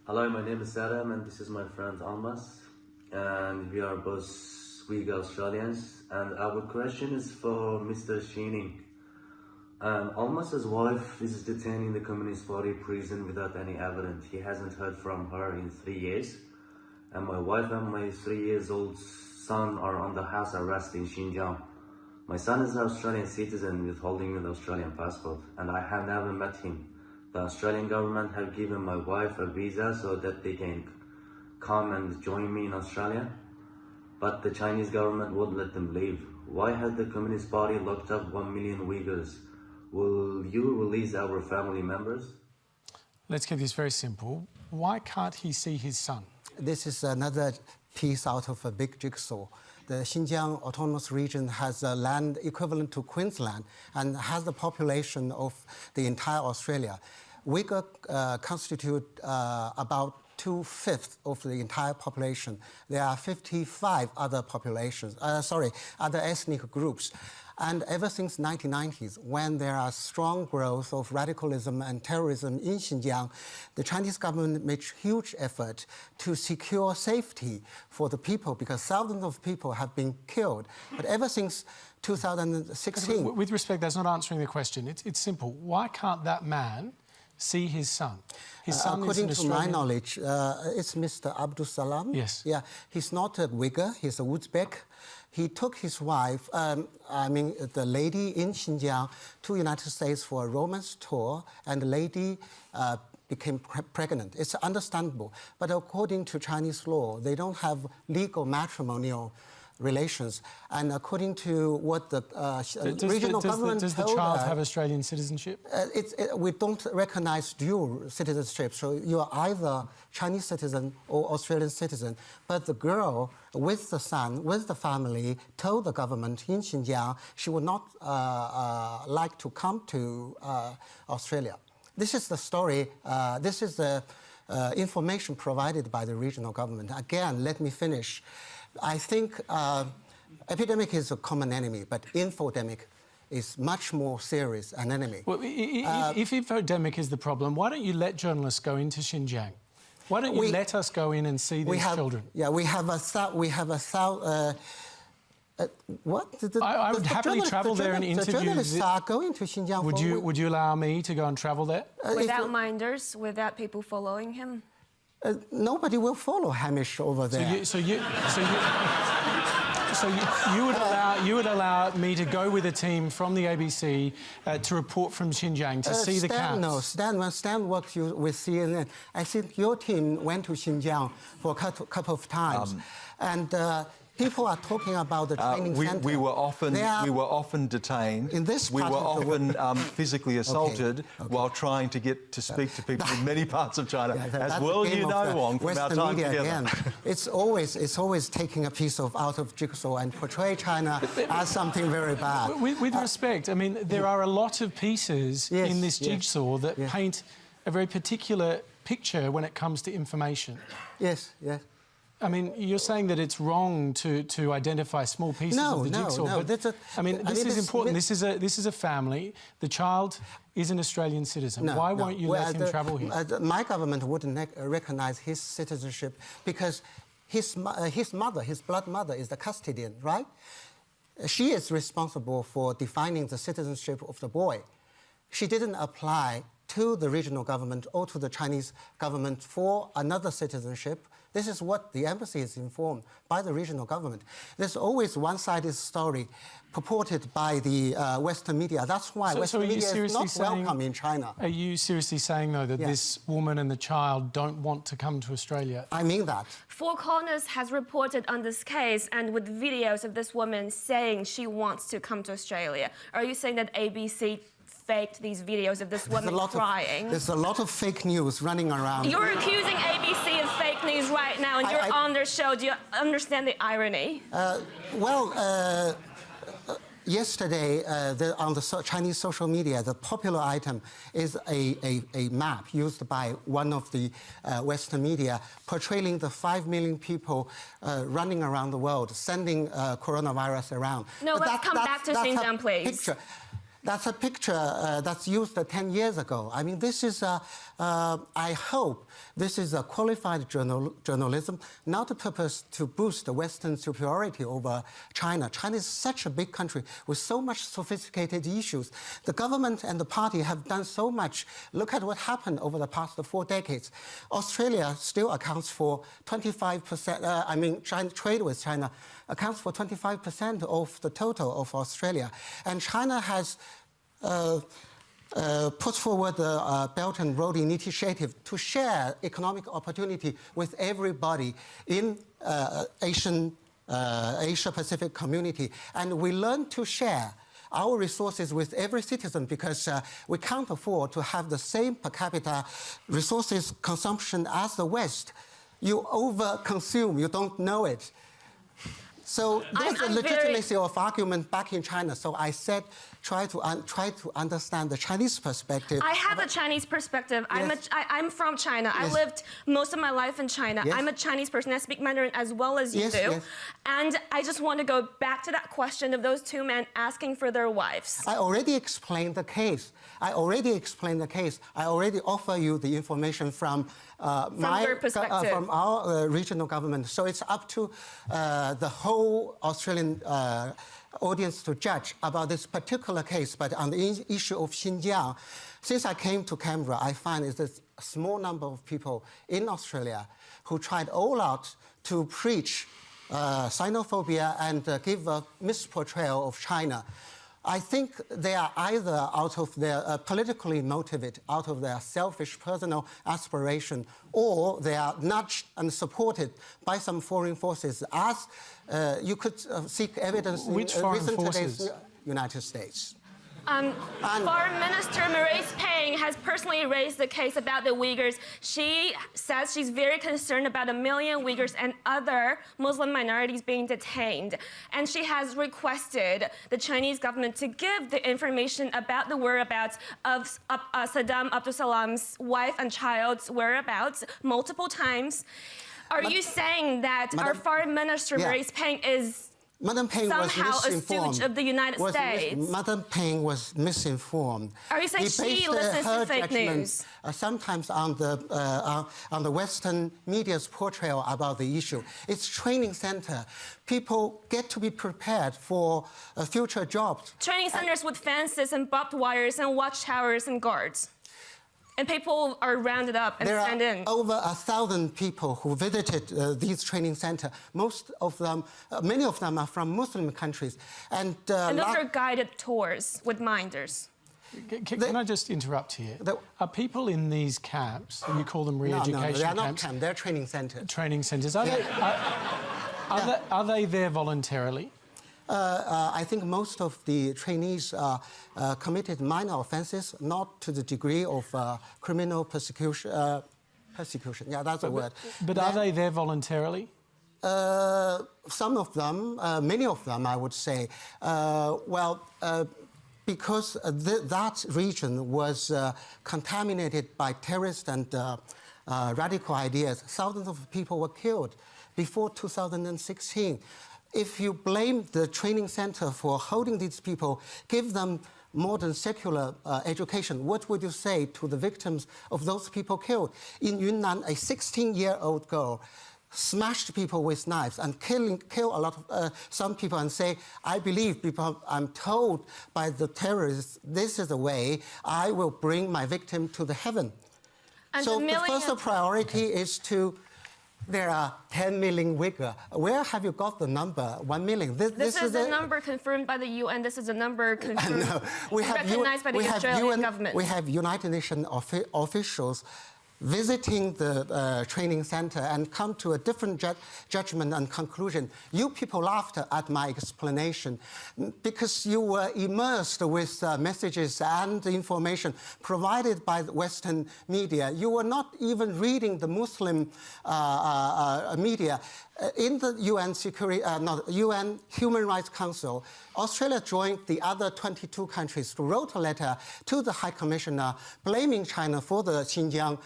Hello, my name is Sadam and this is my friend Almas. And we are both Uyghur Australians. And our question is for Mr. Sheening. Almas's wife is detained in the Communist Party prison without any evidence. He hasn't heard from her in 3 years. And my wife and my 3-year-old son are under house arrest in Xinjiang. My son is an Australian citizen with holding an Australian passport, and I have never met him. The Australian government have given my wife a visa so that they can come and join me in Australia. But the Chinese government won't let them leave. Why has the Communist Party locked up 1 million Uyghurs? Will you release our family members? Let's keep this very simple. Why can't he see his son? This is another piece out of a big jigsaw. The Xinjiang Autonomous Region has a land equivalent to Queensland and has the population of the entire Australia. Uyghur constitute about 2/5 of the entire population. There are 55 other other ethnic groups. And ever since 1990s, when there are strong growth of radicalism and terrorism in Xinjiang, the Chinese government made huge effort to secure safety for the people because thousands of people have been killed. But ever since 2016... With respect, that's not answering the question. It's simple. Why can't that man see his son? His son according is to my knowledge, it's Mr. Abdul Salam. Yes. Yeah, he's not a Uyghur, he's a Uzbek. He took his wife, the lady in Xinjiang, to the United States for a romance tour, and the lady became pregnant. It's understandable. But according to Chinese law, they don't have legal matrimonial relations. And according to what the regional government does the child have Australian citizenship? We don't recognize dual citizenship, so you are either Chinese citizen or Australian citizen. But the girl with the son, with the family, told the government in Xinjiang she would not like to come to Australia. This is the story, this is the information provided by the regional government. Again, let me finish. I think epidemic is a common enemy, but infodemic is much more serious an enemy. Well, if infodemic is the problem, why don't you let journalists go into Xinjiang? Why don't you let us go in and see these children? Yeah, we have a what? I would happily travel there and interview. The journalists are going to Xinjiang. Would you allow me to go and travel there? Without minders, without people following him? Nobody will follow Hamish over there. So you would allow me to go with a team from the ABC to report from Xinjiang to see the cats? No, Stan worked with CNN. I think your team went to Xinjiang for a couple of times. People are talking about the training center. We were often detained. In this we were often physically assaulted while trying to get to speak to people in many parts of China, as well as you know, Wong, from our time together. Again. It's always taking a piece out of jigsaw and portray China as something very bad. With respect, I mean, there are a lot of pieces in this jigsaw that paint a very particular picture when it comes to information. Yes, yes. I mean, you're saying that it's wrong to identify small pieces of the jigsaw, no. but this is important. This is a family. The child is an Australian citizen. Why won't you let him travel here? My government wouldn't recognize his citizenship because his blood mother, is the custodian, right? She is responsible for defining the citizenship of the boy. She didn't apply to the regional government or to the Chinese government for another citizenship. This is what the embassy is informed by the regional government. There's always one-sided story purported by the Western media. That's why Western media is not welcome in China. Are you seriously saying, though, that this woman and the child don't want to come to Australia? I mean that. Four Corners has reported on this case and with videos of this woman saying she wants to come to Australia. Are you saying that ABC faked these videos of this woman crying? There's a lot of fake news running around. You're accusing ABC of fake news right now, and you're on their show. Do you understand the irony? Yesterday, on the Chinese social media, the popular item is a map used by one of the Western media portraying the 5 million people running around the world, sending coronavirus around. No, let's come back to Xinjiang, please. That's a picture that's used 10 years ago. I mean, this is, I hope, this is a qualified journalism, not a purpose to boost Western superiority over China. China is such a big country with so much sophisticated issues. The government and the party have done so much. Look at what happened over the past 4 decades. Australia still accounts for 25%, China, trade with China accounts for 25% of the total of Australia. And China has put forward the Belt and Road Initiative to share economic opportunity with everybody in Asia-Pacific community. And we learn to share our resources with every citizen because we can't afford to have the same per capita resources consumption as the West. You over-consume, you don't know it. So there's a legitimacy of argument back in China. So I said, try to understand the Chinese perspective. I have a Chinese perspective. Yes. I'm from China. Yes. I lived most of my life in China. Yes. I'm a Chinese person. I speak Mandarin as well as you Yes, do. yes. And I just want to go back to that question of those 2 men asking for their wives. I already explained the case. I already offer you the information from your perspective. from our regional government. So it's up to the whole Australian audience to judge about this particular case. But on the issue of Xinjiang, since I came to Canberra, I find it's a small number of people in Australia who tried all out to preach xenophobia and give a misportrayal of China. I think they are either out of their politically motivated, out of their selfish personal aspiration, or they are nudged and supported by some foreign forces, as you could seek evidence Which in foreign recent forces? today's United States. Foreign Minister Marise Payne has personally raised the case about the Uyghurs. She says she's very concerned about 1 million Uyghurs and other Muslim minorities being detained. And she has requested the Chinese government to give the information about the whereabouts of Sadam Abdulsalam's wife and child's whereabouts multiple times. Are you saying that our Foreign Minister Marise Payne is Madam Payne somehow was a misinformed. stooge of the United States? Madam Payne was misinformed. Are you saying she listens to fake news? Sometimes on the Western media's portrayal about the issue. It's training center. People get to be prepared for future jobs. Training centers with fences and barbed wires and watchtowers and guards. And people are rounded up and sent in. There are over 1,000 people who visited these training centers. Most of them, many of them are from Muslim countries. And those are guided tours with minders. Can I just interrupt here? Are people in these camps, and you call them re-education camps? No, they are not camps, they're training centers. Training centres. Are they there voluntarily? I think most of the trainees committed minor offences, not to the degree of criminal persecution. Yeah, that's a word. But are they there voluntarily? Some of them, many of them, I would say. Because that region was contaminated by terrorist and radical ideas, thousands of people were killed before 2016. If you blame the training center for holding these people, give them modern secular education, what would you say to the victims of those people killed? In Yunnan, a 16-year-old girl smashed people with knives and kill a lot of some people and say, I believe because I'm told by the terrorists, this is the way I will bring my victim to the heaven. And so the first priority is to. There are 10 million Uyghurs. Where have you got the number 1 million? This is a number confirmed by the UN. This is a number confirmed, recognized by the Australian government. We have United Nations officials visiting the training center and come to a different judgment and conclusion. You people laughed at my explanation because you were immersed with messages and information provided by the Western media. You were not even reading the Muslim media. In the UN Human Rights Council, Australia joined the other 22 countries who wrote a letter to the High Commissioner blaming China for the Xinjiang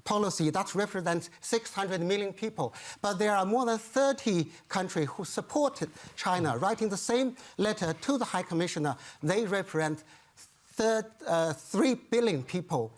policy that represents 600 million people. But there are more than 30 countries who supported China. Writing the same letter to the High Commissioner, they represent 3 billion people